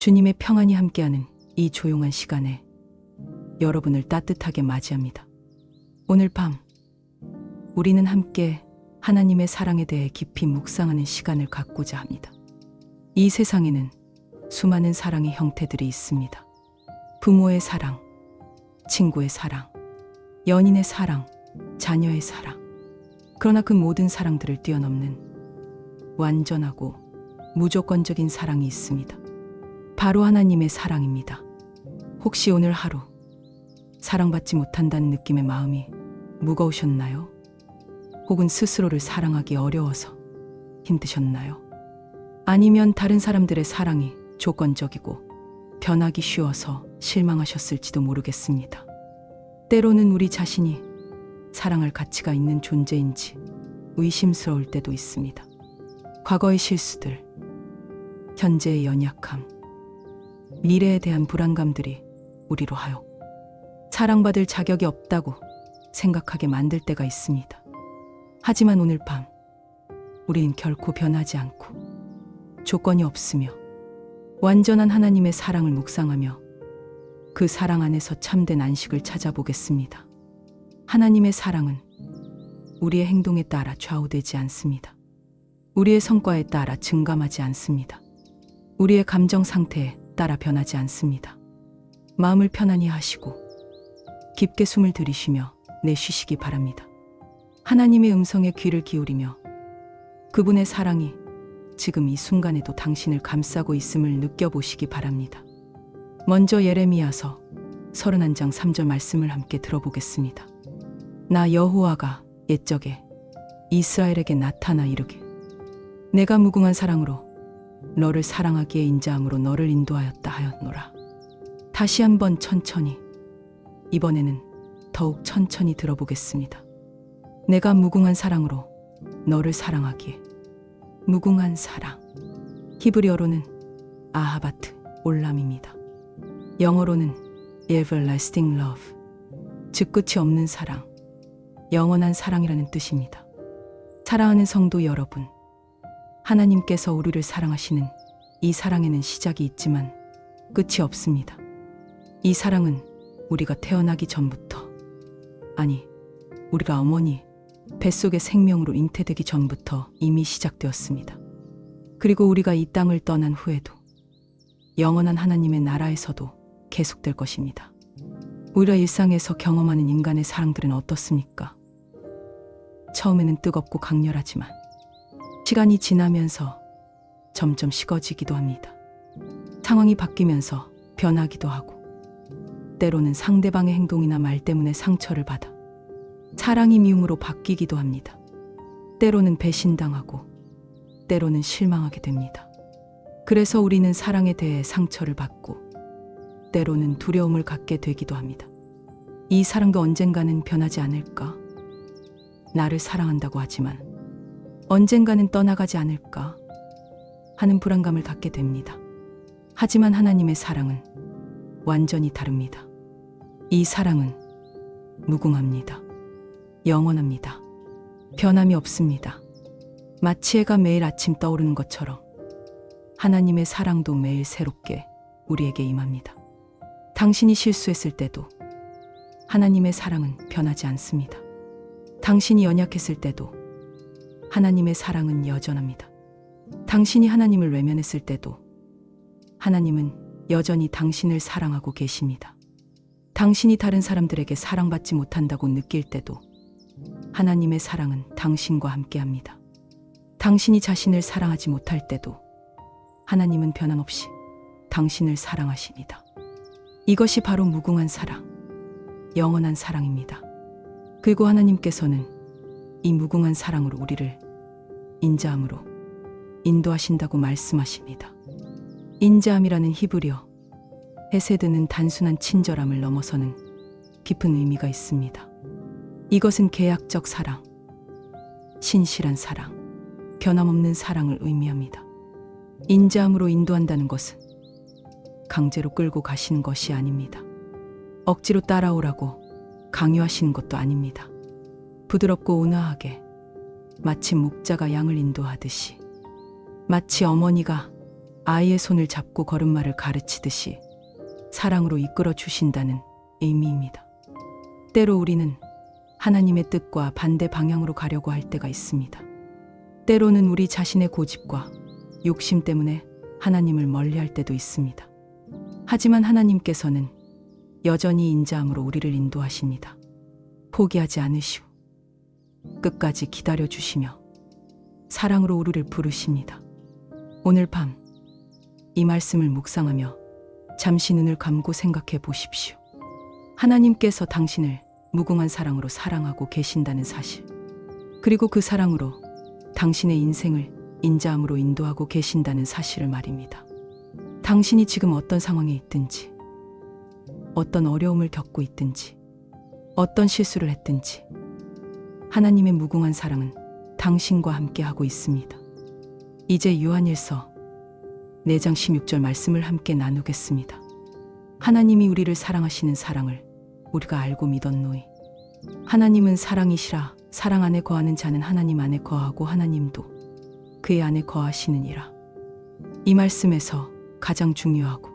주님의 평안이 함께하는 이 조용한 시간에 여러분을 따뜻하게 맞이합니다. 오늘 밤 우리는 함께 하나님의 사랑에 대해 깊이 묵상하는 시간을 갖고자 합니다. 이 세상에는 수많은 사랑의 형태들이 있습니다. 부모의 사랑, 친구의 사랑, 연인의 사랑, 자녀의 사랑. 그러나 그 모든 사랑들을 뛰어넘는 완전하고 무조건적인 사랑이 있습니다. 바로 하나님의 사랑입니다. 혹시 오늘 하루 사랑받지 못한다는 느낌의 마음이 무거우셨나요? 혹은 스스로를 사랑하기 어려워서 힘드셨나요? 아니면 다른 사람들의 사랑이 조건적이고 변하기 쉬워서 실망하셨을지도 모르겠습니다. 때로는 우리 자신이 사랑할 가치가 있는 존재인지 의심스러울 때도 있습니다. 과거의 실수들, 현재의 연약함, 미래에 대한 불안감들이 우리로 하여 사랑받을 자격이 없다고 생각하게 만들 때가 있습니다. 하지만 오늘 밤 우리는 결코 변하지 않고 조건이 없으며 완전한 하나님의 사랑을 묵상하며 그 사랑 안에서 참된 안식을 찾아보겠습니다. 하나님의 사랑은 우리의 행동에 따라 좌우되지 않습니다. 우리의 성과에 따라 증감하지 않습니다. 우리의 감정 상태에 따라 변하지 않습니다. 마음을 편안히 하시고 깊게 숨을 들이쉬며 내쉬시기 바랍니다. 하나님의 음성에 귀를 기울이며 그분의 사랑이 지금 이 순간에도 당신을 감싸고 있음을 느껴보시기 바랍니다. 먼저 예레미야서 31장 3절 말씀을 함께 들어보겠습니다. 나 여호와가 옛적에 이스라엘에게 나타나 이르기 내가 무궁한 사랑으로 너를 사랑하기에 인자함으로 너를 인도하였다 하였노라. 다시 한번 천천히, 이번에는 더욱 천천히 들어보겠습니다. 내가 무궁한 사랑으로 너를 사랑하기에. 무궁한 사랑, 히브리어로는 아하바트 올람입니다. 영어로는 everlasting love, 즉 끝이 없는 사랑, 영원한 사랑이라는 뜻입니다. 사랑하는 성도 여러분, 하나님께서 우리를 사랑하시는 이 사랑에는 시작이 있지만 끝이 없습니다. 이 사랑은 우리가 태어나기 전부터, 아니, 우리가 어머니 뱃속의 생명으로 잉태되기 전부터 이미 시작되었습니다. 그리고 우리가 이 땅을 떠난 후에도 영원한 하나님의 나라에서도 계속될 것입니다. 우리가 일상에서 경험하는 인간의 사랑들은 어떻습니까? 처음에는 뜨겁고 강렬하지만 시간이 지나면서 점점 식어지기도 합니다. 상황이 바뀌면서 변하기도 하고 때로는 상대방의 행동이나 말 때문에 상처를 받아 사랑이 미움으로 바뀌기도 합니다. 때로는 배신당하고 때로는 실망하게 됩니다. 그래서 우리는 사랑에 대해 상처를 받고 때로는 두려움을 갖게 되기도 합니다. 이 사랑도 언젠가는 변하지 않을까? 나를 사랑한다고 하지만 언젠가는 떠나가지 않을까? 하는 불안감을 갖게 됩니다. 하지만 하나님의 사랑은 완전히 다릅니다. 이 사랑은 무궁합니다. 영원합니다. 변함이 없습니다. 마치 해가 매일 아침 떠오르는 것처럼 하나님의 사랑도 매일 새롭게 우리에게 임합니다. 당신이 실수했을 때도 하나님의 사랑은 변하지 않습니다. 당신이 연약했을 때도 하나님의 사랑은 여전합니다. 당신이 하나님을 외면했을 때도 하나님은 여전히 당신을 사랑하고 계십니다. 당신이 다른 사람들에게 사랑받지 못한다고 느낄 때도 하나님의 사랑은 당신과 함께합니다. 당신이 자신을 사랑하지 못할 때도 하나님은 변함없이 당신을 사랑하십니다. 이것이 바로 무궁한 사랑, 영원한 사랑입니다. 그리고 하나님께서는 이 무궁한 사랑으로 우리를 인자함으로 인도하신다고 말씀하십니다. 인자함이라는 히브리어 헤세드는 단순한 친절함을 넘어서는 깊은 의미가 있습니다. 이것은 계약적 사랑, 신실한 사랑, 변함없는 사랑을 의미합니다. 인자함으로 인도한다는 것은 강제로 끌고 가시는 것이 아닙니다. 억지로 따라오라고 강요하시는 것도 아닙니다. 부드럽고 온화하게 마치 목자가 양을 인도하듯이, 마치 어머니가 아이의 손을 잡고 걸음마를 가르치듯이 사랑으로 이끌어 주신다는 의미입니다. 때로 우리는 하나님의 뜻과 반대 방향으로 가려고 할 때가 있습니다. 때로는 우리 자신의 고집과 욕심 때문에 하나님을 멀리할 때도 있습니다. 하지만 하나님께서는 여전히 인자함으로 우리를 인도하십니다. 포기하지 않으시고 끝까지 기다려 주시며 사랑으로 우리를 부르십니다. 오늘 밤 이 말씀을 묵상하며 잠시 눈을 감고 생각해 보십시오. 하나님께서 당신을 무궁한 사랑으로 사랑하고 계신다는 사실, 그리고 그 사랑으로 당신의 인생을 인자함으로 인도하고 계신다는 사실을 말입니다. 당신이 지금 어떤 상황에 있든지, 어떤 어려움을 겪고 있든지, 어떤 실수를 했든지 하나님의 무궁한 사랑은 당신과 함께 하고 있습니다. 이제 요한일서 4장 16절 말씀을 함께 나누겠습니다. 하나님이 우리를 사랑하시는 사랑을 우리가 알고 믿었노이. 하나님은 사랑이시라. 사랑 안에 거하는 자는 하나님 안에 거하고 하나님도 그의 안에 거하시느니라. 이 말씀에서 가장 중요하고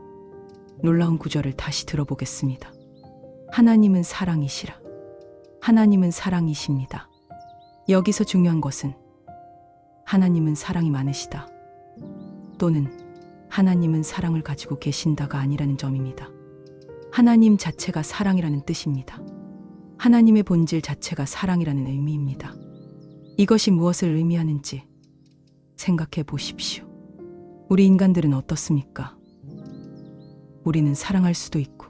놀라운 구절을 다시 들어보겠습니다. 하나님은 사랑이시라. 하나님은 사랑이십니다. 여기서 중요한 것은 하나님은 사랑이 많으시다, 또는 하나님은 사랑을 가지고 계신다가 아니라는 점입니다. 하나님 자체가 사랑이라는 뜻입니다. 하나님의 본질 자체가 사랑이라는 의미입니다. 이것이 무엇을 의미하는지 생각해 보십시오. 우리 인간들은 어떻습니까? 우리는 사랑할 수도 있고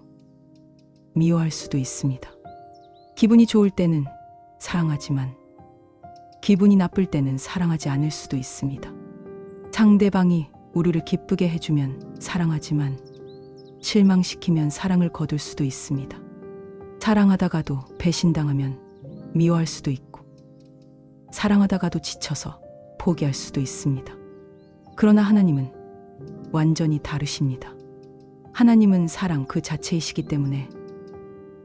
미워할 수도 있습니다. 기분이 좋을 때는 사랑하지만 기분이 나쁠 때는 사랑하지 않을 수도 있습니다. 상대방이 우리를 기쁘게 해주면 사랑하지만 실망시키면 사랑을 거둘 수도 있습니다. 사랑하다가도 배신당하면 미워할 수도 있고, 사랑하다가도 지쳐서 포기할 수도 있습니다. 그러나 하나님은 완전히 다르십니다. 하나님은 사랑 그 자체이시기 때문에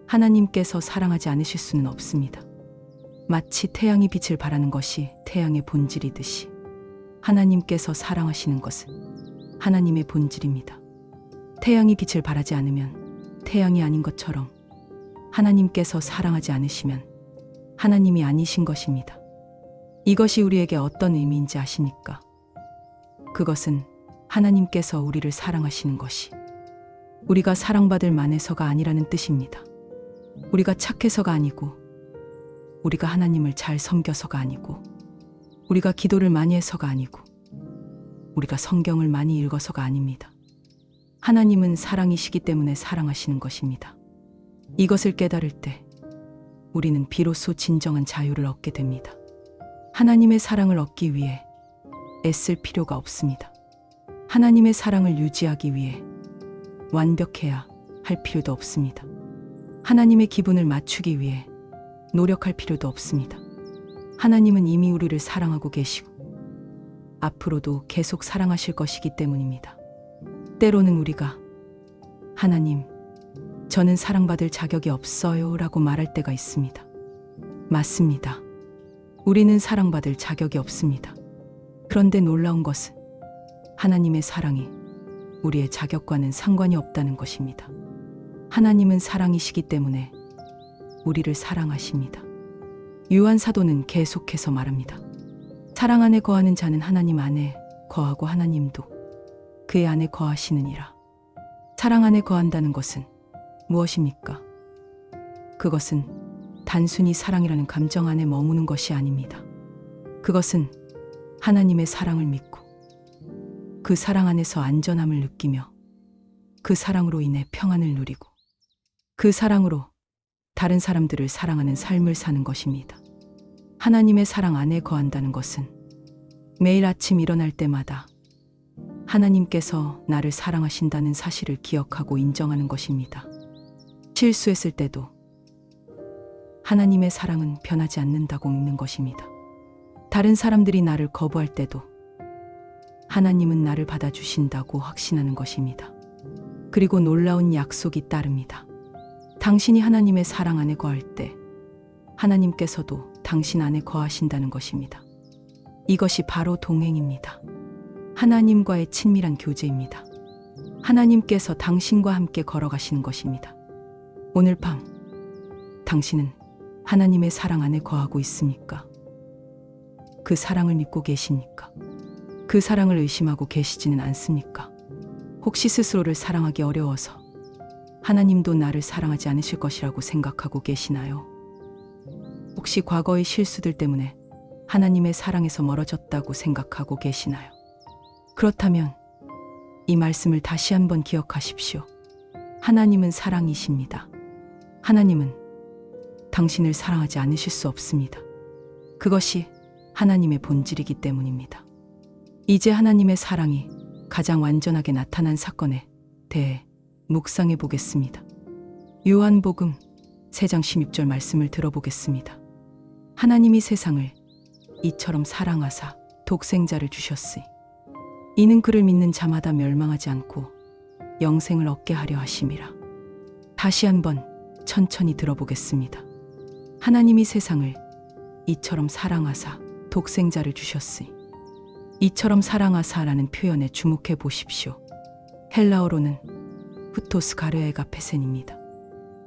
하나님께서 사랑하지 않으실 수는 없습니다. 마치 태양이 빛을 발하는 것이 태양의 본질이듯이 하나님께서 사랑하시는 것은 하나님의 본질입니다. 태양이 빛을 발하지 않으면 태양이 아닌 것처럼 하나님께서 사랑하지 않으시면 하나님이 아니신 것입니다. 이것이 우리에게 어떤 의미인지 아십니까? 그것은 하나님께서 우리를 사랑하시는 것이 우리가 사랑받을 만해서가 아니라는 뜻입니다. 우리가 착해서가 아니고, 우리가 하나님을 잘 섬겨서가 아니고, 우리가 기도를 많이 해서가 아니고, 우리가 성경을 많이 읽어서가 아닙니다. 하나님은 사랑이시기 때문에 사랑하시는 것입니다. 이것을 깨달을 때 우리는 비로소 진정한 자유를 얻게 됩니다. 하나님의 사랑을 얻기 위해 애쓸 필요가 없습니다. 하나님의 사랑을 유지하기 위해 완벽해야 할 필요도 없습니다. 하나님의 기분을 맞추기 위해 노력할 필요도 없습니다. 하나님은 이미 우리를 사랑하고 계시고 앞으로도 계속 사랑하실 것이기 때문입니다. 때로는 우리가 하나님, 저는 사랑받을 자격이 없어요 라고 말할 때가 있습니다. 맞습니다. 우리는 사랑받을 자격이 없습니다. 그런데 놀라운 것은 하나님의 사랑이 우리의 자격과는 상관이 없다는 것입니다. 하나님은 사랑이시기 때문에 우리를 사랑하십니다. 요한 사도는 계속해서 말합니다. 사랑 안에 거하는 자는 하나님 안에 거하고 하나님도 그의 안에 거하시느니라. 사랑 안에 거한다는 것은 무엇입니까? 그것은 단순히 사랑이라는 감정 안에 머무는 것이 아닙니다. 그것은 하나님의 사랑을 믿고 그 사랑 안에서 안전함을 느끼며 그 사랑으로 인해 평안을 누리고 그 사랑으로 다른 사람들을 사랑하는 삶을 사는 것입니다. 하나님의 사랑 안에 거한다는 것은 매일 아침 일어날 때마다 하나님께서 나를 사랑하신다는 사실을 기억하고 인정하는 것입니다. 실수했을 때도 하나님의 사랑은 변하지 않는다고 믿는 것입니다. 다른 사람들이 나를 거부할 때도 하나님은 나를 받아주신다고 확신하는 것입니다. 그리고 놀라운 약속이 따릅니다. 당신이 하나님의 사랑 안에 거할 때 하나님께서도 당신 안에 거하신다는 것입니다. 이것이 바로 동행입니다. 하나님과의 친밀한 교제입니다. 하나님께서 당신과 함께 걸어가시는 것입니다. 오늘 밤 당신은 하나님의 사랑 안에 거하고 있습니까? 그 사랑을 믿고 계십니까? 그 사랑을 의심하고 계시지는 않습니까? 혹시 스스로를 사랑하기 어려워서 하나님도 나를 사랑하지 않으실 것이라고 생각하고 계시나요? 혹시 과거의 실수들 때문에 하나님의 사랑에서 멀어졌다고 생각하고 계시나요? 그렇다면 이 말씀을 다시 한번 기억하십시오. 하나님은 사랑이십니다. 하나님은 당신을 사랑하지 않으실 수 없습니다. 그것이 하나님의 본질이기 때문입니다. 이제 하나님의 사랑이 가장 완전하게 나타난 사건에 대해 묵상해 보겠습니다. 요한복음 3장 16절 말씀을 들어보겠습니다. 하나님이 세상을 이처럼 사랑하사 독생자를 주셨으니 이는 그를 믿는 자마다 멸망하지 않고 영생을 얻게 하려 하심이라. 다시 한번 천천히 들어보겠습니다. 하나님이 세상을 이처럼 사랑하사 독생자를 주셨으니 이처럼 사랑하사라는 표현에 주목해 보십시오. 헬라어로는 후토스 가르에가 페센입니다.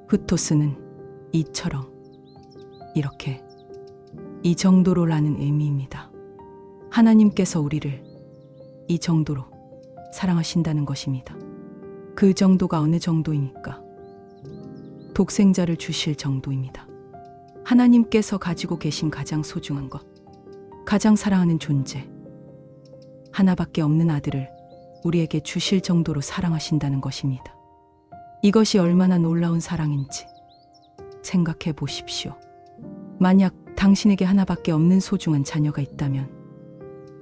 후토스는 이처럼, 이렇게, 이 정도로라는 의미입니다. 하나님께서 우리를 이 정도로 사랑하신다는 것입니다. 그 정도가 어느 정도입니까? 독생자를 주실 정도입니다. 하나님께서 가지고 계신 가장 소중한 것, 가장 사랑하는 존재, 하나밖에 없는 아들을 우리에게 주실 정도로 사랑하신다는 것입니다. 이것이 얼마나 놀라운 사랑인지 생각해 보십시오. 만약 당신에게 하나밖에 없는 소중한 자녀가 있다면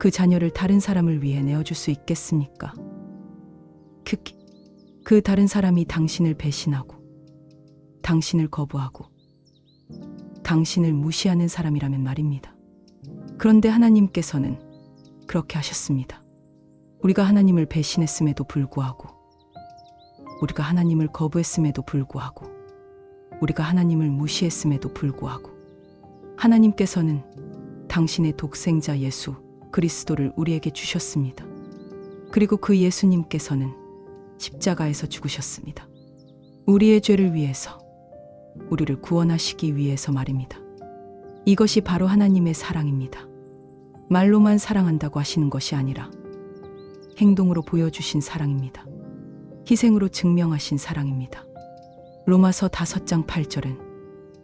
그 자녀를 다른 사람을 위해 내어줄 수 있겠습니까? 특히 그 다른 사람이 당신을 배신하고 당신을 거부하고 당신을 무시하는 사람이라면 말입니다. 그런데 하나님께서는 그렇게 하셨습니다. 우리가 하나님을 배신했음에도 불구하고, 우리가 하나님을 거부했음에도 불구하고, 우리가 하나님을 무시했음에도 불구하고 하나님께서는 당신의 독생자 예수 그리스도를 우리에게 주셨습니다. 그리고 그 예수님께서는 십자가에서 죽으셨습니다. 우리의 죄를 위해서, 우리를 구원하시기 위해서 말입니다. 이것이 바로 하나님의 사랑입니다. 말로만 사랑한다고 하시는 것이 아니라 행동으로 보여주신 사랑입니다. 희생으로 증명하신 사랑입니다. 로마서 5장 8절은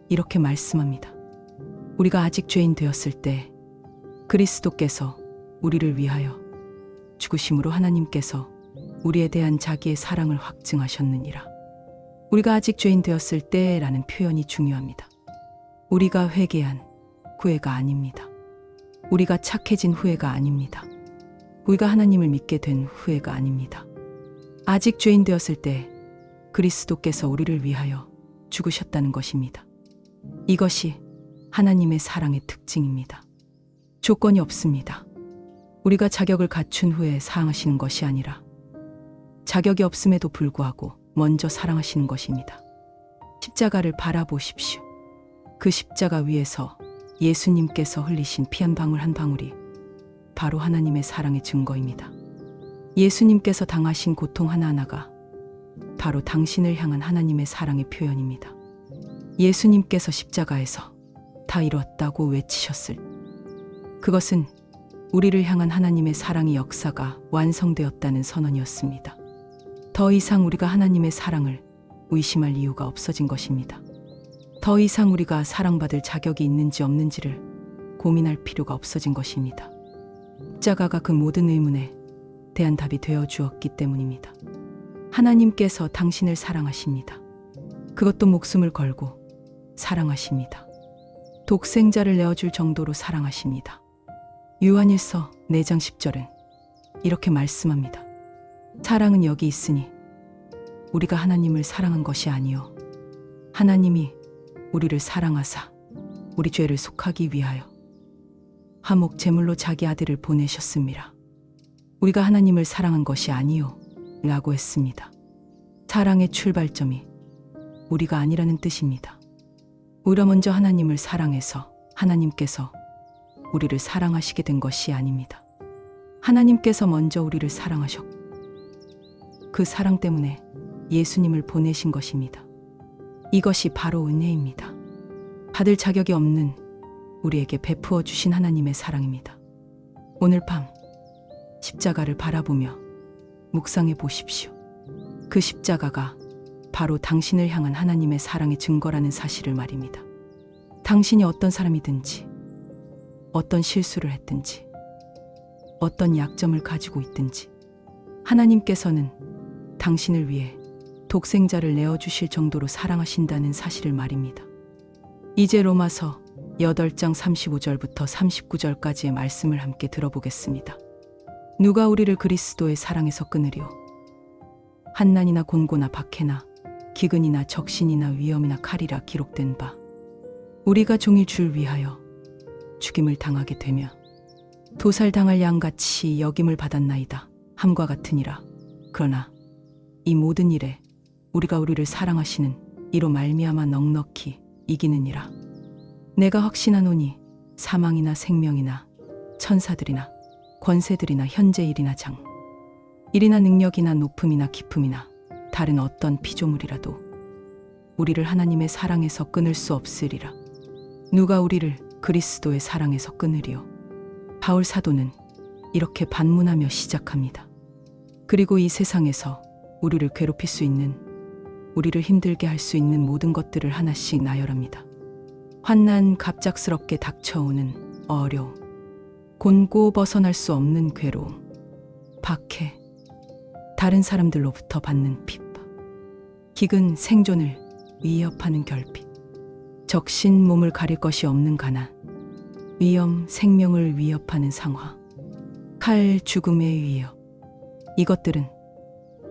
이렇게 말씀합니다. 우리가 아직 죄인 되었을 때 그리스도께서 우리를 위하여 죽으심으로 하나님께서 우리에 대한 자기의 사랑을 확증하셨느니라. 우리가 아직 죄인 되었을 때라는 표현이 중요합니다. 우리가 회개한 후회가 아닙니다. 우리가 착해진 후회가 아닙니다. 우리가 하나님을 믿게 된 후회가 아닙니다. 아직 죄인 되었을 때 그리스도께서 우리를 위하여 죽으셨다는 것입니다. 이것이 하나님의 사랑의 특징입니다. 조건이 없습니다. 우리가 자격을 갖춘 후에 사랑하시는 것이 아니라 자격이 없음에도 불구하고 먼저 사랑하시는 것입니다. 십자가를 바라보십시오. 그 십자가 위에서 예수님께서 흘리신 피 한 방울 한 방울이 바로 하나님의 사랑의 증거입니다. 예수님께서 당하신 고통 하나하나가 바로 당신을 향한 하나님의 사랑의 표현입니다. 예수님께서 십자가에서 다 이뤘다고 외치셨을 때 그것은 우리를 향한 하나님의 사랑의 역사가 완성되었다는 선언이었습니다. 더 이상 우리가 하나님의 사랑을 의심할 이유가 없어진 것입니다. 더 이상 우리가 사랑받을 자격이 있는지 없는지를 고민할 필요가 없어진 것입니다. 십자가가 그 모든 의문에 대한 답이 되어 주었기 때문입니다. 하나님께서 당신을 사랑하십니다. 그것도 목숨을 걸고 사랑하십니다. 독생자를 내어줄 정도로 사랑하십니다. 요한일서 4장 10절은 이렇게 말씀합니다. 사랑은 여기 있으니 우리가 하나님을 사랑한 것이 아니요 하나님이 우리를 사랑하사 우리 죄를 속하기 위하여 화목 제물로 자기 아들을 보내셨습니다. 우리가 하나님을 사랑한 것이 아니요 라고 했습니다. 사랑의 출발점이 우리가 아니라는 뜻입니다. 우리가 먼저 하나님을 사랑해서 하나님께서 우리를 사랑하시게 된 것이 아닙니다. 하나님께서 먼저 우리를 사랑하셨고 그 사랑 때문에 예수님을 보내신 것입니다. 이것이 바로 은혜입니다. 받을 자격이 없는 우리에게 베푸어 주신 하나님의 사랑입니다. 오늘 밤 십자가를 바라보며 묵상해 보십시오. 그 십자가가 바로 당신을 향한 하나님의 사랑의 증거라는 사실을 말입니다. 당신이 어떤 사람이든지, 어떤 실수를 했든지, 어떤 약점을 가지고 있든지 하나님께서는 당신을 위해 독생자를 내어주실 정도로 사랑하신다는 사실을 말입니다. 이제 로마서 8장 35절부터 39절까지의 말씀을 함께 들어보겠습니다. 누가 우리를 그리스도의 사랑에서 끊으리요? 한난이나 곤고나 박해나 기근이나 적신이나 위험이나 칼이라 기록된 바 우리가 종일 줄 위하여 죽임을 당하게 되며 도살당할 양같이 여김을 받았나이다 함과 같으니라. 그러나 이 모든 일에 우리가 우리를 사랑하시는 이로 말미암아 넉넉히 이기느니라. 내가 확신하노니 사망이나 생명이나 천사들이나 권세들이나 현재 일이나 장 일이나 능력이나 높음이나 깊음이나 다른 어떤 피조물이라도 우리를 하나님의 사랑에서 끊을 수 없으리라. 누가 우리를 그리스도의 사랑에서 끊으리요? 바울 사도는 이렇게 반문하며 시작합니다. 그리고 이 세상에서 우리를 괴롭힐 수 있는, 우리를 힘들게 할 수 있는 모든 것들을 하나씩 나열합니다. 환난, 갑작스럽게 닥쳐오는 어려움, 곤고 벗어날 수 없는 괴로움, 박해, 다른 사람들로부터 받는 핍박, 기근, 생존을 위협하는 결핍, 적신, 몸을 가릴 것이 없는 가난, 위험, 생명을 위협하는 상황, 칼, 죽음의 위협. 이것들은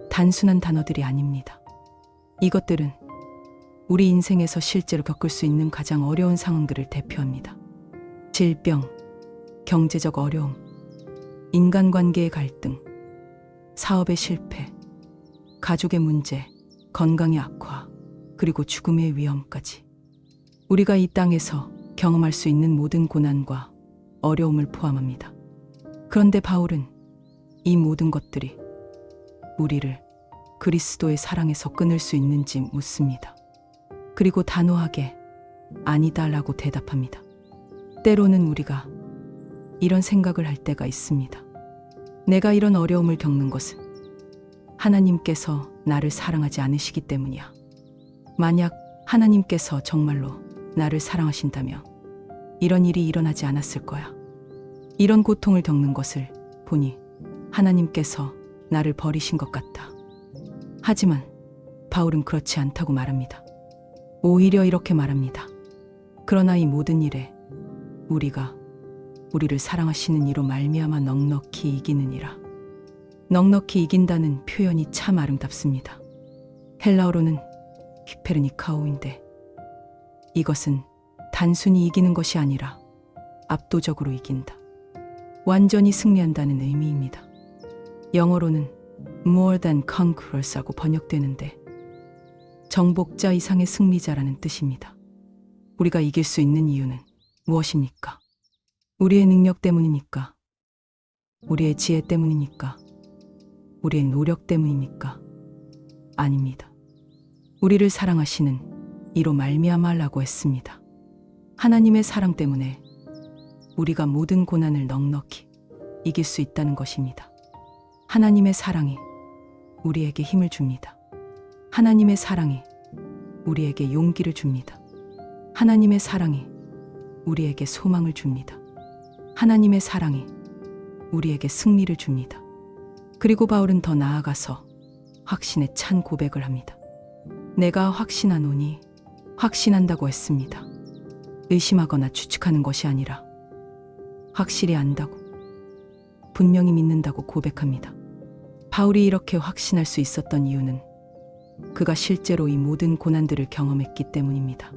단순한 단어들이 아닙니다. 이것들은 우리 인생에서 실제로 겪을 수 있는 가장 어려운 상황들을 대표합니다. 질병, 경제적 어려움, 인간관계의 갈등, 사업의 실패, 가족의 문제, 건강의 악화, 그리고 죽음의 위험까지. 우리가 이 땅에서 경험할 수 있는 모든 고난과 어려움을 포함합니다. 그런데 바울은 이 모든 것들이 우리를 그리스도의 사랑에서 끊을 수 있는지 묻습니다. 그리고 단호하게 아니다라고 대답합니다. 때로는 우리가 이런 생각을 할 때가 있습니다. 내가 이런 어려움을 겪는 것은 하나님께서 나를 사랑하지 않으시기 때문이야. 만약 하나님께서 정말로 나를 사랑하신다면 이런 일이 일어나지 않았을 거야. 이런 고통을 겪는 것을 보니 하나님께서 나를 버리신 것 같다. 하지만 바울은 그렇지 않다고 말합니다. 오히려 이렇게 말합니다. 그러나 이 모든 일에 우리가 우리를 사랑하시는 이로 말미암아 넉넉히 이기느니라. 넉넉히 이긴다는 표현이 참 아름답습니다. 헬라어로는 히페르니카오인데 이것은 단순히 이기는 것이 아니라 압도적으로 이긴다, 완전히 승리한다는 의미입니다. 영어로는 more than conquerors라고 번역되는데 정복자 이상의 승리자라는 뜻입니다. 우리가 이길 수 있는 이유는 무엇입니까? 우리의 능력 때문입니까? 우리의 지혜 때문입니까? 우리의 노력 때문입니까? 아닙니다. 우리를 사랑하시는 이로 말미암아라고 했습니다. 하나님의 사랑 때문에 우리가 모든 고난을 넉넉히 이길 수 있다는 것입니다. 하나님의 사랑이 우리에게 힘을 줍니다. 하나님의 사랑이 우리에게 용기를 줍니다. 하나님의 사랑이 우리에게 소망을 줍니다. 하나님의 사랑이 우리에게 승리를 줍니다. 그리고 바울은 더 나아가서 확신에 찬 고백을 합니다. 내가 확신하노니, 확신한다고 했습니다. 의심하거나 추측하는 것이 아니라 확실히 안다고, 분명히 믿는다고 고백합니다. 바울이 이렇게 확신할 수 있었던 이유는 그가 실제로 이 모든 고난들을 경험했기 때문입니다.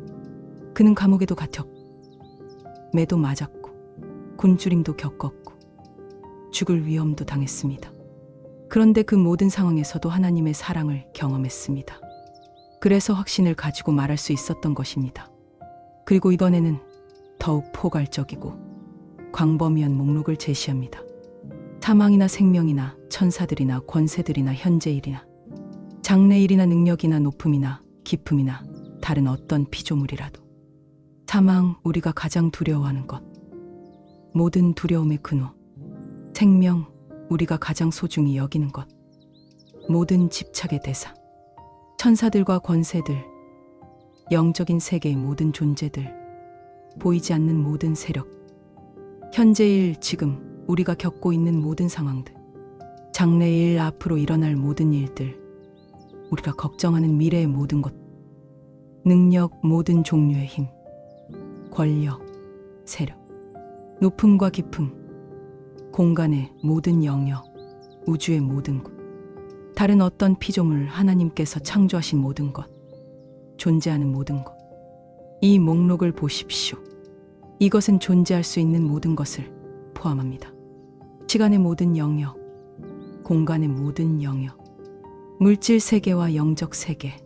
그는 감옥에도 갇혔고, 매도 맞았고, 굶주림도 겪었고, 죽을 위험도 당했습니다. 그런데 그 모든 상황에서도 하나님의 사랑을 경험했습니다. 그래서 확신을 가지고 말할 수 있었던 것입니다. 그리고 이번에는 더욱 포괄적이고 광범위한 목록을 제시합니다. 사망이나 생명이나 천사들이나 권세들이나 현재일이나 장래일이나 능력이나 높음이나 깊음이나 다른 어떤 피조물이라도 사망, 우리가 가장 두려워하는 것, 모든 두려움의 근원, 생명, 우리가 가장 소중히 여기는 것, 모든 집착의 대상, 천사들과 권세들, 영적인 세계의 모든 존재들, 보이지 않는 모든 세력, 현재일 지금 우리가 겪고 있는 모든 상황들, 장래일 앞으로 일어날 모든 일들, 우리가 걱정하는 미래의 모든 것, 능력, 모든 종류의 힘, 권력, 세력, 높음과 깊음, 공간의 모든 영역, 우주의 모든 곳, 다른 어떤 피조물, 하나님께서 창조하신 모든 것, 존재하는 모든 것. 이 목록을 보십시오. 이것은 존재할 수 있는 모든 것을 포함합니다. 시간의 모든 영역, 공간의 모든 영역, 물질 세계와 영적 세계,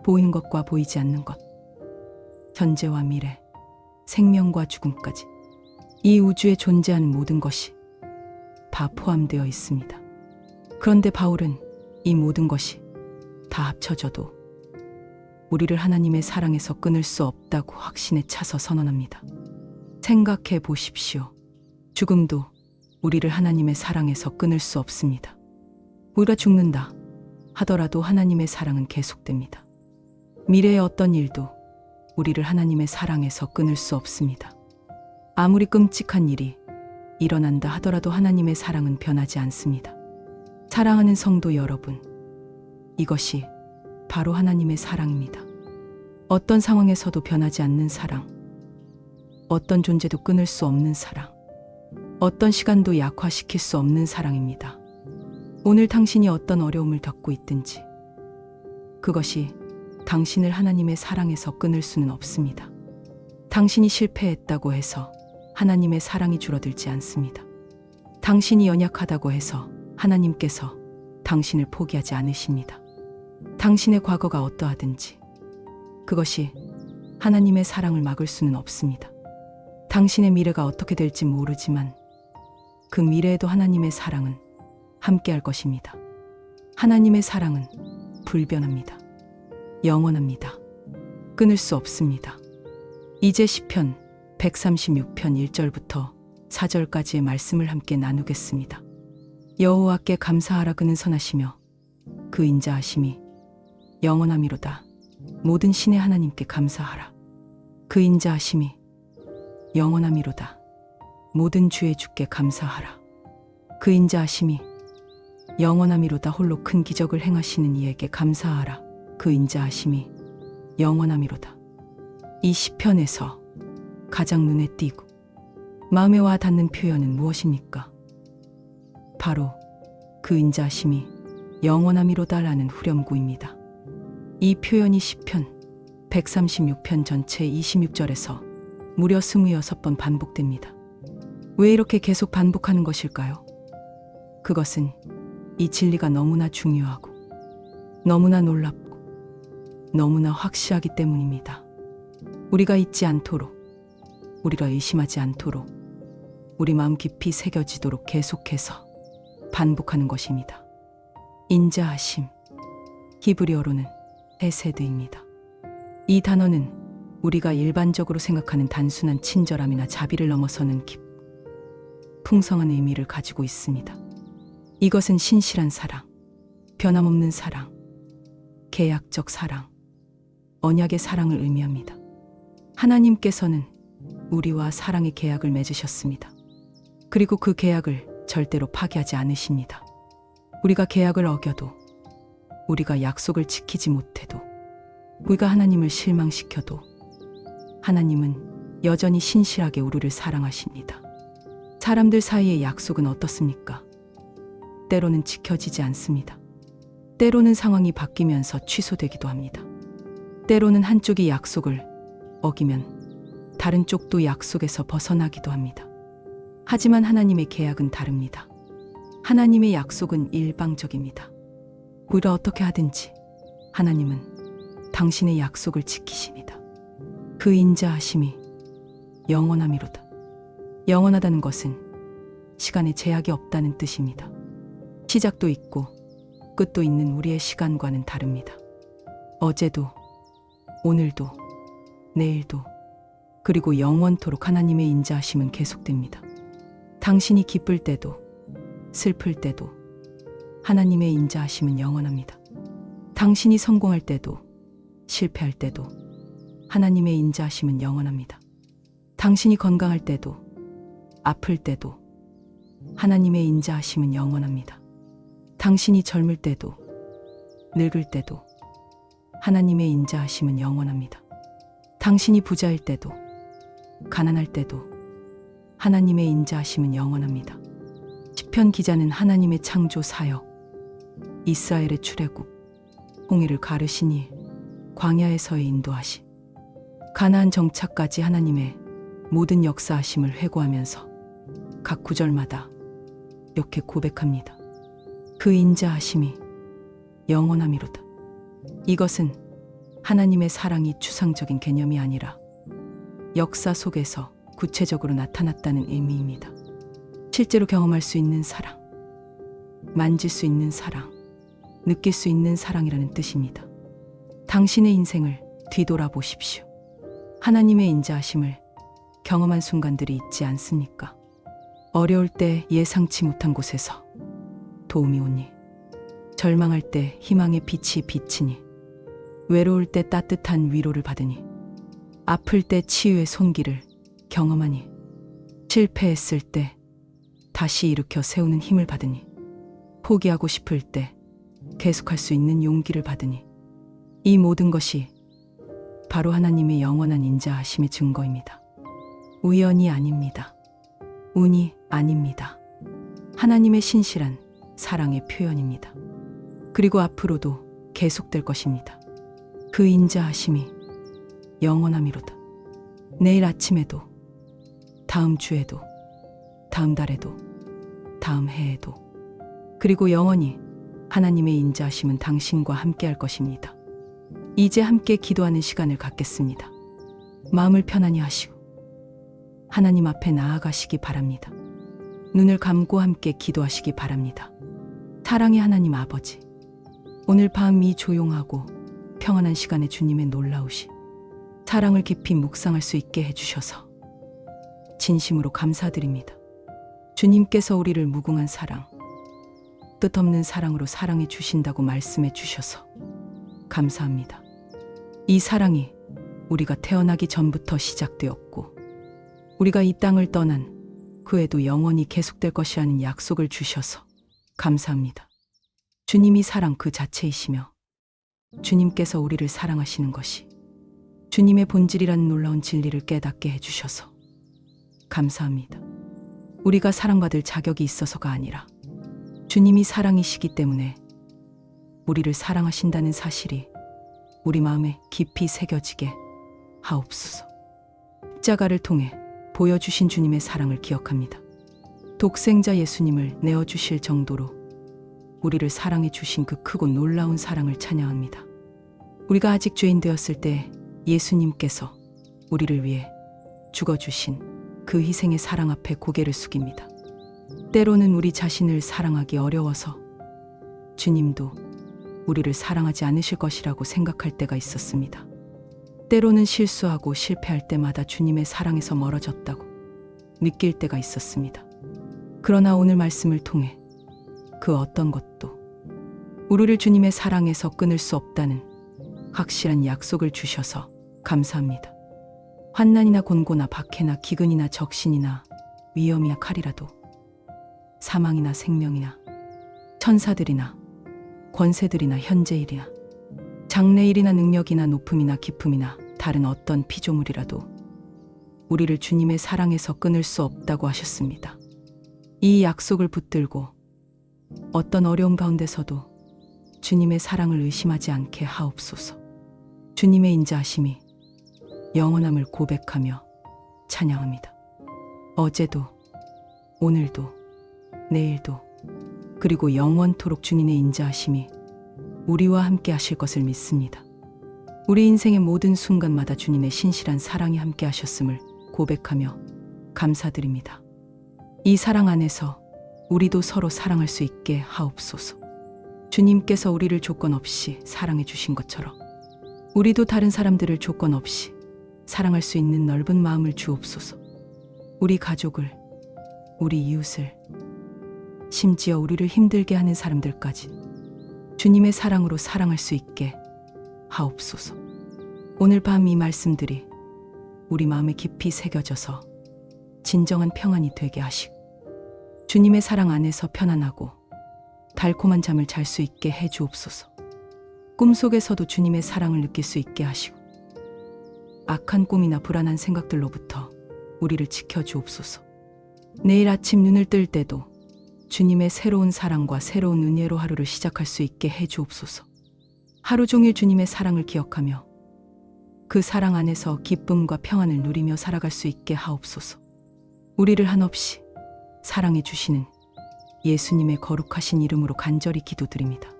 보이는 것과 보이지 않는 것, 현재와 미래, 생명과 죽음까지 이 우주에 존재하는 모든 것이 다 포함되어 있습니다. 그런데 바울은 이 모든 것이 다 합쳐져도 우리를 하나님의 사랑에서 끊을 수 없다고 확신에 차서 선언합니다. 생각해 보십시오. 죽음도 우리를 하나님의 사랑에서 끊을 수 없습니다. 우리가 죽는다 하더라도 하나님의 사랑은 계속됩니다. 미래의 어떤 일도 우리를 하나님의 사랑에서 끊을 수 없습니다. 아무리 끔찍한 일이 일어난다 하더라도 하나님의 사랑은 변하지 않습니다. 사랑하는 성도 여러분, 이것이 바로 하나님의 사랑입니다. 어떤 상황에서도 변하지 않는 사랑, 어떤 존재도 끊을 수 없는 사랑, 어떤 시간도 약화시킬 수 없는 사랑입니다. 오늘 당신이 어떤 어려움을 겪고 있든지 그것이 당신을 하나님의 사랑에서 끊을 수는 없습니다. 당신이 실패했다고 해서 하나님의 사랑이 줄어들지 않습니다. 당신이 연약하다고 해서 하나님께서 당신을 포기하지 않으십니다. 당신의 과거가 어떠하든지 그것이 하나님의 사랑을 막을 수는 없습니다. 당신의 미래가 어떻게 될지 모르지만 그 미래에도 하나님의 사랑은 함께할 것입니다. 하나님의 사랑은 불변합니다. 영원합니다. 끊을 수 없습니다. 이제 시편 136편 1절부터 4절까지의 말씀을 함께 나누겠습니다. 여호와께 감사하라. 그는 선하시며 그 인자하심이 영원함이로다. 모든 신의 하나님께 감사하라. 그 인자하심이 영원함이로다. 모든 주의 주께 감사하라. 그 인자하심이 영원함이로다. 홀로 큰 기적을 행하시는 이에게 감사하라. 그 인자하심이 영원함이로다. 이 시편에서 가장 눈에 띄고 마음에 와 닿는 표현은 무엇입니까? 바로 그 인자하심이 영원함이로다라는 후렴구입니다. 이 표현이 시편 136편 전체 26절에서 무려 26번 반복됩니다. 왜 이렇게 계속 반복하는 것일까요? 그것은 이 진리가 너무나 중요하고 너무나 놀랍고 너무나 확실하기 때문입니다. 우리가 잊지 않도록, 우리가 의심하지 않도록, 우리 마음 깊이 새겨지도록 계속해서 반복하는 것입니다. 인자하심, 히브리어로는 헤세드입니다. 이 단어는 우리가 일반적으로 생각하는 단순한 친절함이나 자비를 넘어서는 깊고 풍성한 의미를 가지고 있습니다. 이것은 신실한 사랑, 변함없는 사랑, 계약적 사랑, 언약의 사랑을 의미합니다. 하나님께서는 우리와 사랑의 계약을 맺으셨습니다. 그리고 그 계약을 절대로 파기하지 않으십니다. 우리가 계약을 어겨도, 우리가 약속을 지키지 못해도, 우리가 하나님을 실망시켜도 하나님은 여전히 신실하게 우리를 사랑하십니다. 사람들 사이의 약속은 어떻습니까? 때로는 지켜지지 않습니다. 때로는 상황이 바뀌면서 취소되기도 합니다. 때로는 한쪽이 약속을 어기면 다른 쪽도 약속에서 벗어나기도 합니다. 하지만 하나님의 계약은 다릅니다. 하나님의 약속은 일방적입니다. 우리가 어떻게 하든지 하나님은 당신의 약속을 지키십니다. 그 인자하심이 영원함이로다. 영원하다는 것은 시간에 제약이 없다는 뜻입니다. 시작도 있고 끝도 있는 우리의 시간과는 다릅니다. 어제도, 오늘도, 내일도, 그리고 영원토록 하나님의 인자하심은 계속됩니다. 당신이 기쁠 때도, 슬플 때도 하나님의 인자하심은 영원합니다. 당신이 성공할 때도, 실패할 때도 하나님의 인자하심은 영원합니다. 당신이 건강할 때도, 아플 때도 하나님의 인자하심은 영원합니다. 당신이 젊을 때도, 늙을 때도 하나님의 인자하심은 영원합니다. 당신이 부자일 때도, 가난할 때도 하나님의 인자하심은 영원합니다. 시편 기자는 하나님의 창조 사역, 이스라엘의 출애굽, 홍해를 가르시니 광야에서의 인도하심, 가나안 정착까지 하나님의 모든 역사하심을 회고하면서 각 구절마다 이렇게 고백합니다. 그 인자하심이 영원함이로다. 이것은 하나님의 사랑이 추상적인 개념이 아니라 역사 속에서 구체적으로 나타났다는 의미입니다. 실제로 경험할 수 있는 사랑, 만질 수 있는 사랑, 느낄 수 있는 사랑이라는 뜻입니다. 당신의 인생을 뒤돌아보십시오. 하나님의 인자하심을 경험한 순간들이 있지 않습니까? 어려울 때 예상치 못한 곳에서 도움이 오니, 절망할 때 희망의 빛이 비치니, 외로울 때 따뜻한 위로를 받으니, 아플 때 치유의 손길을 경험하니, 실패했을 때 다시 일으켜 세우는 힘을 받으니, 포기하고 싶을 때 계속할 수 있는 용기를 받으니, 이 모든 것이 바로 하나님의 영원한 인자하심의 증거입니다. 우연이 아닙니다. 운이 아닙니다. 하나님의 신실한 사랑의 표현입니다. 그리고 앞으로도 계속될 것입니다. 그 인자하심이 영원함이로다. 내일 아침에도, 다음 주에도, 다음 달에도, 다음 해에도, 그리고 영원히 하나님의 인자하심은 당신과 함께 할 것입니다. 이제 함께 기도하는 시간을 갖겠습니다. 마음을 편안히 하시고 하나님 앞에 나아가시기 바랍니다. 눈을 감고 함께 기도하시기 바랍니다. 사랑의 하나님 아버지, 오늘 밤 이 조용하고 평안한 시간에 주님의 놀라우신 사랑을 깊이 묵상할 수 있게 해주셔서 진심으로 감사드립니다. 주님께서 우리를 무궁한 사랑, 뜻없는 사랑으로 사랑해 주신다고 말씀해 주셔서 감사합니다. 이 사랑이 우리가 태어나기 전부터 시작되었고, 우리가 이 땅을 떠난 그 후에도 영원히 계속될 것이라는 약속을 주셔서 감사합니다. 주님이 사랑 그 자체이시며, 주님께서 우리를 사랑하시는 것이 주님의 본질이라는 놀라운 진리를 깨닫게 해주셔서 감사합니다. 우리가 사랑받을 자격이 있어서가 아니라 주님이 사랑이시기 때문에 우리를 사랑하신다는 사실이 우리 마음에 깊이 새겨지게 하옵소서. 십자가를 통해 보여주신 주님의 사랑을 기억합니다. 독생자 예수님을 내어주실 정도로 우리를 사랑해 주신 그 크고 놀라운 사랑을 찬양합니다. 우리가 아직 죄인 되었을 때 예수님께서 우리를 위해 죽어주신 그 희생의 사랑 앞에 고개를 숙입니다. 때로는 우리 자신을 사랑하기 어려워서 주님도 우리를 사랑하지 않으실 것이라고 생각할 때가 있었습니다. 때로는 실수하고 실패할 때마다 주님의 사랑에서 멀어졌다고 느낄 때가 있었습니다. 그러나 오늘 말씀을 통해 그 어떤 것도 우리를 주님의 사랑에서 끊을 수 없다는 확실한 약속을 주셔서 감사합니다. 환난이나 곤고나 박해나 기근이나 적신이나 위험이나 칼이라도, 사망이나 생명이나 천사들이나 권세들이나 현재일이나 장래일이나 능력이나 높음이나 깊음이나 다른 어떤 피조물이라도 우리를 주님의 사랑에서 끊을 수 없다고 하셨습니다. 이 약속을 붙들고 어떤 어려움 가운데서도 주님의 사랑을 의심하지 않게 하옵소서. 주님의 인자하심이 영원함을 고백하며 찬양합니다. 어제도, 오늘도, 내일도, 그리고 영원토록 주님의 인자하심이 우리와 함께 하실 것을 믿습니다. 우리 인생의 모든 순간마다 주님의 신실한 사랑이 함께 하셨음을 고백하며 감사드립니다. 이 사랑 안에서 우리도 서로 사랑할 수 있게 하옵소서. 주님께서 우리를 조건 없이 사랑해 주신 것처럼 우리도 다른 사람들을 조건 없이 사랑할 수 있는 넓은 마음을 주옵소서. 우리 가족을, 우리 이웃을, 심지어 우리를 힘들게 하는 사람들까지 주님의 사랑으로 사랑할 수 있게 하옵소서. 오늘 밤 이 말씀들이 우리 마음에 깊이 새겨져서 진정한 평안이 되게 하시고 주님의 사랑 안에서 편안하고 달콤한 잠을 잘 수 있게 해 주옵소서. 꿈속에서도 주님의 사랑을 느낄 수 있게 하시고 악한 꿈이나 불안한 생각들로부터 우리를 지켜 주옵소서. 내일 아침 눈을 뜰 때도 주님의 새로운 사랑과 새로운 은혜로 하루를 시작할 수 있게 해 주옵소서. 하루 종일 주님의 사랑을 기억하며 그 사랑 안에서 기쁨과 평안을 누리며 살아갈 수 있게 하옵소서. 우리를 한없이 사랑해 주시는 예수님의 거룩하신 이름으로 간절히 기도드립니다.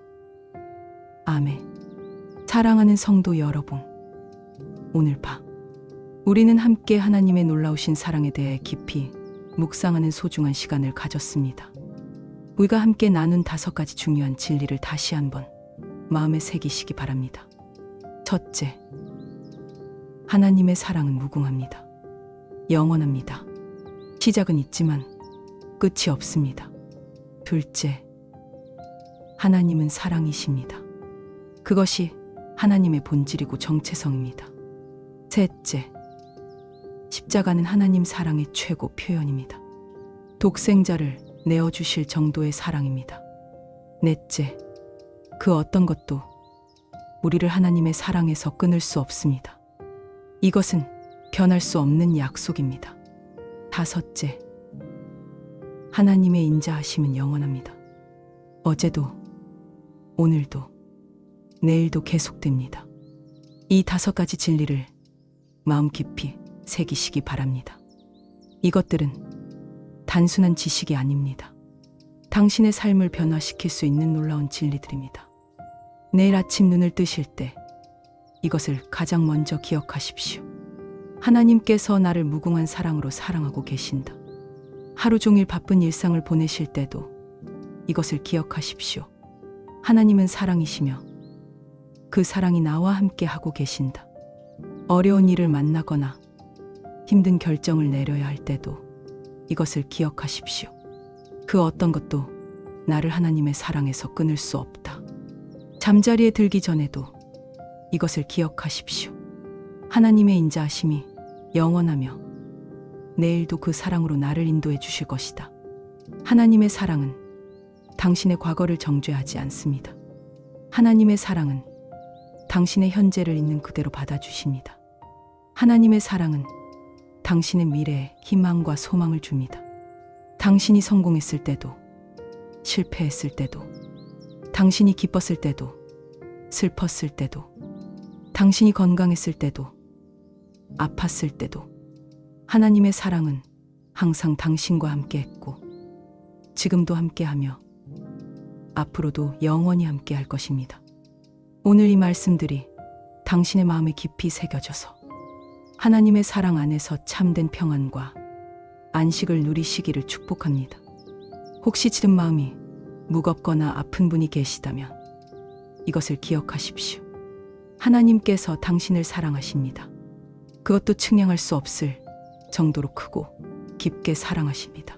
아멘. 사랑하는 성도 여러분, 오늘 밤 우리는 함께 하나님의 놀라우신 사랑에 대해 깊이 묵상하는 소중한 시간을 가졌습니다. 우리가 함께 나눈 5가지 중요한 진리를 다시 한번 마음에 새기시기 바랍니다. 첫째, 하나님의 사랑은 무궁합니다. 영원합니다. 시작은 있지만 끝이 없습니다. 둘째, 하나님은 사랑이십니다. 그것이 하나님의 본질이고 정체성입니다. 셋째, 십자가는 하나님 사랑의 최고 표현입니다. 독생자를 내어주실 정도의 사랑입니다. 넷째, 그 어떤 것도 우리를 하나님의 사랑에서 끊을 수 없습니다. 이것은 변할 수 없는 약속입니다. 다섯째, 하나님의 인자하심은 영원합니다. 어제도, 오늘도, 내일도 계속됩니다. 이 5가지 진리를 마음 깊이 새기시기 바랍니다. 이것들은 단순한 지식이 아닙니다. 당신의 삶을 변화시킬 수 있는 놀라운 진리들입니다. 내일 아침 눈을 뜨실 때 이것을 가장 먼저 기억하십시오. 하나님께서 나를 무궁한 사랑으로 사랑하고 계신다. 하루 종일 바쁜 일상을 보내실 때도 이것을 기억하십시오. 하나님은 사랑이시며 그 사랑이 나와 함께 하고 계신다. 어려운 일을 만나거나 힘든 결정을 내려야 할 때도 이것을 기억하십시오. 그 어떤 것도 나를 하나님의 사랑에서 끊을 수 없다. 잠자리에 들기 전에도 이것을 기억하십시오. 하나님의 인자하심이 영원하며 내일도 그 사랑으로 나를 인도해 주실 것이다. 하나님의 사랑은 당신의 과거를 정죄하지 않습니다. 하나님의 사랑은 당신의 현재를 있는 그대로 받아주십니다. 하나님의 사랑은 당신의 미래에 희망과 소망을 줍니다. 당신이 성공했을 때도, 실패했을 때도, 당신이 기뻤을 때도, 슬펐을 때도, 당신이 건강했을 때도, 아팠을 때도 하나님의 사랑은 항상 당신과 함께 했고 지금도 함께하며 앞으로도 영원히 함께 할 것입니다. 오늘 이 말씀들이 당신의 마음에 깊이 새겨져서 하나님의 사랑 안에서 참된 평안과 안식을 누리시기를 축복합니다. 혹시 지금 마음이 무겁거나 아픈 분이 계시다면 이것을 기억하십시오. 하나님께서 당신을 사랑하십니다. 그것도 측량할 수 없을 정도로 크고 깊게 사랑하십니다.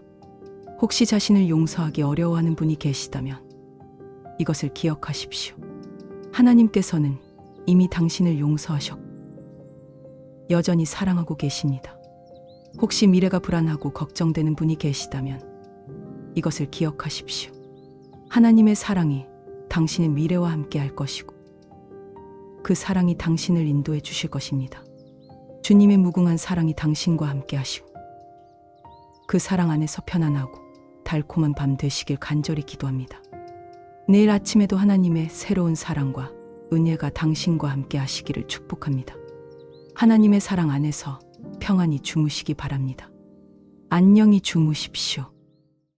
혹시 자신을 용서하기 어려워하는 분이 계시다면 이것을 기억하십시오. 하나님께서는 이미 당신을 용서하셨고 여전히 사랑하고 계십니다. 혹시 미래가 불안하고 걱정되는 분이 계시다면 이것을 기억하십시오. 하나님의 사랑이 당신의 미래와 함께 할 것이고 그 사랑이 당신을 인도해 주실 것입니다. 주님의 무궁한 사랑이 당신과 함께 하시고 그 사랑 안에서 편안하고 달콤한 밤 되시길 간절히 기도합니다. 내일 아침에도 하나님의 새로운 사랑과 은혜가 당신과 함께 하시기를 축복합니다. 하나님의 사랑 안에서 평안히 주무시기 바랍니다. 안녕히 주무십시오.